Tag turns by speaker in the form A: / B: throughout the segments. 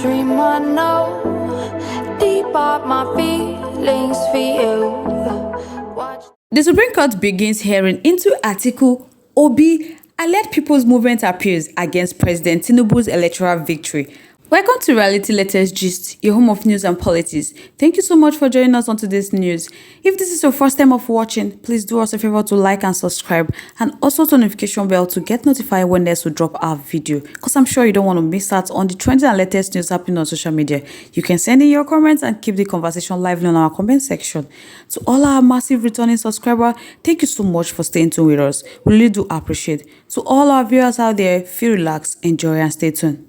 A: dream I know deep up my feelings for you.
B: The Supreme Court begins hearing into Atiku, Obi, alleged People's Movement appeals against President Tinubu's electoral victory. Welcome to Reality Latest Gist, your home of news and politics. Thank you so much for joining us on today's news. If this is your first time of watching, please do us a favor to like and subscribe, and also turn notification bell to get notified when next we drop our video, because I'm sure you don't want to miss out on the trending and latest news happening on social media. You can send in your comments and keep the conversation lively on our comment section. To all our massive returning subscribers, thank you so much for staying tuned with us. We really do appreciate. To all our viewers out there, feel relaxed, enjoy, and stay tuned.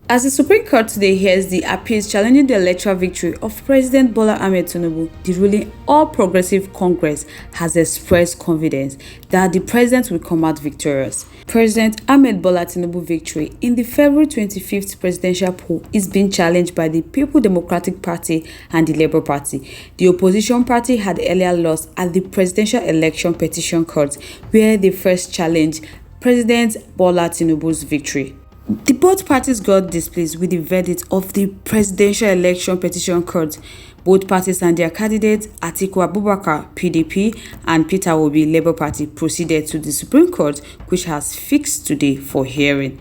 B: As the Supreme Court today hears the appeals challenging the electoral victory of President Bola Ahmed Tinubu, the ruling All Progressive Congress has expressed confidence that the president will come out victorious. President Ahmed Bola Tinubu's victory in the February 25th presidential poll is being challenged by the People Democratic Party and the Labour Party. The opposition party had earlier lost at the presidential election petition court, where they first challenged President Bola Tinubu's victory. Both parties got displeased with the verdict of the presidential election petition court. Both parties and their candidates, Atiku Abubakar, PDP, and Peter Obi, Labour Party, proceeded to the Supreme Court, which has fixed today for hearing.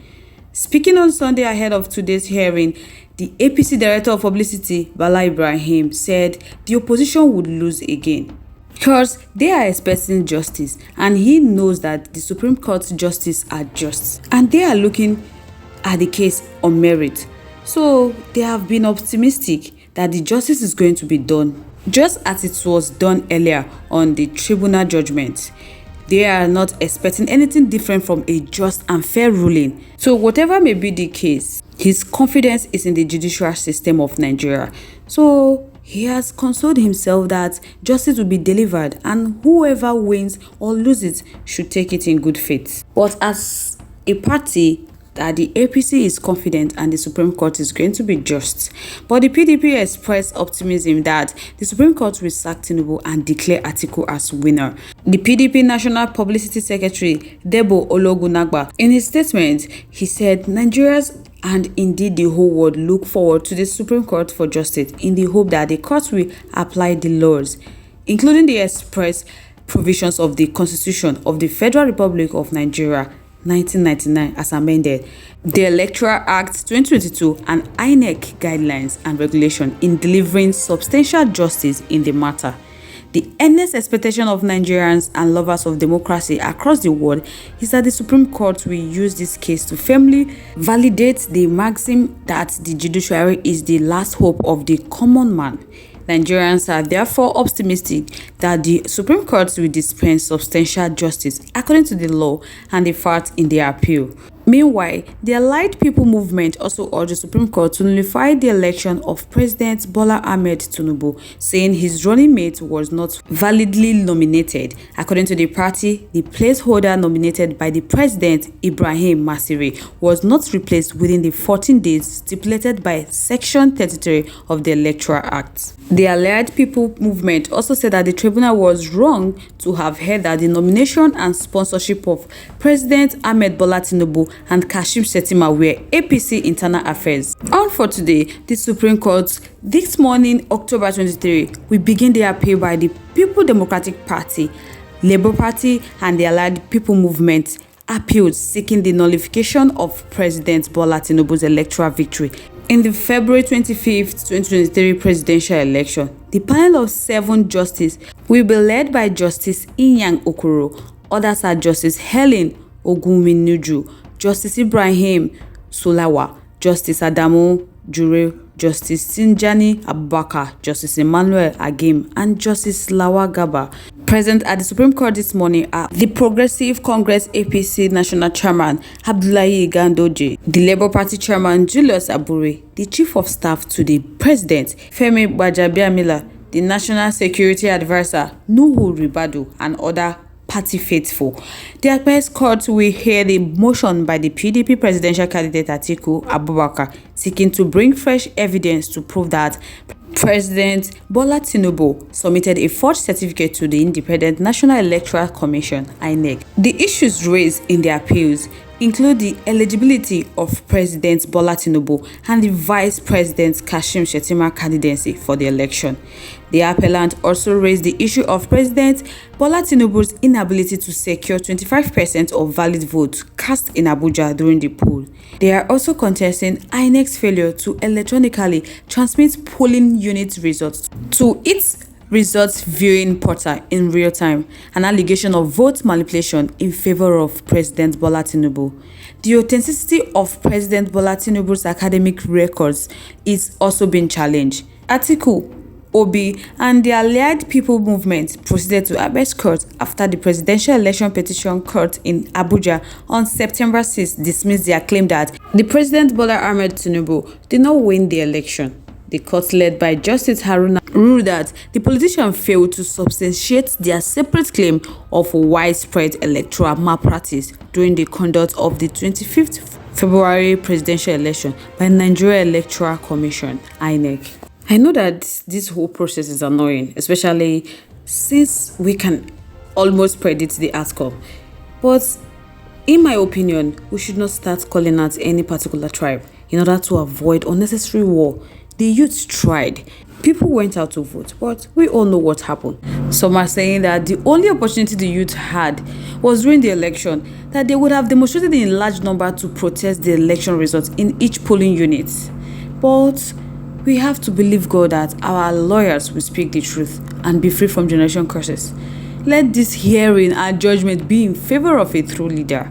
B: Speaking on Sunday ahead of today's hearing, the APC Director of Publicity, Bala Ibrahim, said the opposition would lose again, because they are expecting justice, and he knows that the Supreme Court's justice are just, and they are looking at the case on merit. So they have been optimistic that the justice is going to be done, just as it was done earlier on the tribunal judgment. They are not expecting anything different from a just and fair ruling. So whatever may be the case, his confidence is in the judicial system of Nigeria. So he has consoled himself that justice will be delivered, and whoever wins or loses should take it in good faith. But as a party, that the APC is confident and the Supreme Court is going to be just. But the PDP expressed optimism that the Supreme Court will sack Tinubu and declare Atiku as winner. The PDP National Publicity Secretary, Debo Ologunagba, in his statement, he said Nigerians and indeed the whole world look forward to the Supreme Court for justice in the hope that the court will apply the laws, including the express provisions of the Constitution of the Federal Republic of Nigeria 1999 as amended, the Electoral Act 2022, and INEC guidelines and regulation in delivering substantial justice in the matter. The earnest expectation of Nigerians and lovers of democracy across the world is that the Supreme Court will use this case to firmly validate the maxim that the judiciary is the last hope of the common man. Nigerians are therefore optimistic that the Supreme Court will dispense substantial justice according to the law and the facts in their appeal. Meanwhile, the Allied People Movement also urged the Supreme Court to nullify the election of President Bola Ahmed Tinubu, saying his running mate was not validly nominated. According to the party, the placeholder nominated by the President, Ibrahim Masiri, was not replaced within the 14 days stipulated by Section 33 of the Electoral Act. The Allied People Movement also said that the tribunal was wrong to have held that the nomination and sponsorship of President Ahmed Bola Tinubu and Kashim Shettima were APC internal affairs. On for today, the Supreme Court this morning, October 23, will begin the appeal by the People Democratic Party, Labour Party, and the Allied People Movement appeals seeking the nullification of President Bola Tinubu's electoral victory in the February 25th, 2023 presidential election. The panel of 7 justices will be led by Justice Inyang Okoro. Others are Justice Helen Ogunminuju, Justice Ibrahim Sulawa, Justice Adamu Jure, Justice Sinjani Abubakar, Justice Emmanuel Agim, and Justice Lawa Gaba. Present at the Supreme Court this morning are the Progressive Congress APC National Chairman Abdullahi Gandoje, the Labour Party Chairman Julius Abure, the Chief of Staff to the President Femi Gbajabiamila, the National Security Advisor Nuhu Ribadu, and other party faithful. The Apex Court will hear the motion by the PDP presidential candidate Atiku Abubakar seeking to bring fresh evidence to prove that President Bola Tinubu submitted a forged certificate to the Independent National Electoral Commission (INEC). The issues raised in the appeals include the eligibility of President Bola Tinubu and the Vice President Kashim Shettima candidacy for the election. The appellant also raised the issue of President Bola Tinubu's inability to secure 25% of valid votes cast in Abuja during the poll. They are also contesting INEC's failure to electronically transmit polling unit results to its results viewing portal in real time, an allegation of vote manipulation in favor of President Bola Tinubu. The authenticity of President Bola Tinubu's academic records is also being challenged. Atiku, Obi, and the Allied People Movement proceeded to Apex Court after the presidential election petition court in Abuja on September 6 dismissed their claim that the President Bola Ahmed Tinubu did not win the election. The court, led by Justice Haruna, ruled that the politicians failed to substantiate their separate claim of widespread electoral malpractice during the conduct of the 25th February presidential election by Nigeria Electoral Commission (INEC). I know that this whole process is annoying, especially since we can almost predict the outcome. But in my opinion, we should not start calling out any particular tribe in order to avoid unnecessary war. The youth tried. People went out to vote, but we all know what happened. Some are saying that the only opportunity the youth had was during the election, that they would have demonstrated in large number to protest the election results in each polling unit. But we have to believe God that our lawyers will speak the truth and be free from generation curses. Let this hearing and judgment be in favor of a true leader.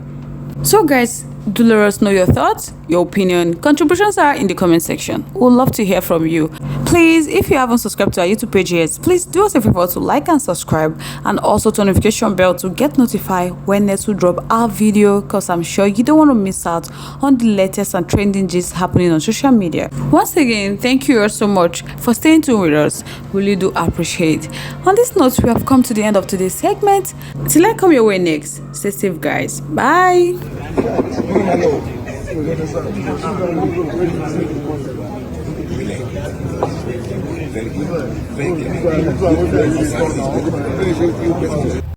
B: So guys, do let us know your thoughts, your opinion. Contributions are in the comment section. We'd love to hear from you. Please, if you haven't subscribed to our YouTube page yet, please do us a favor to like and subscribe, and also turn notification bell to get notified when next we drop our video, because I'm sure you don't want to miss out on the latest and trending gist happening on social media. Once again, thank you all so much for staying tuned with us. Really do appreciate. On this note, we have come to the end of today's segment. Till I come your way next, stay safe guys. Bye.
C: Thank you.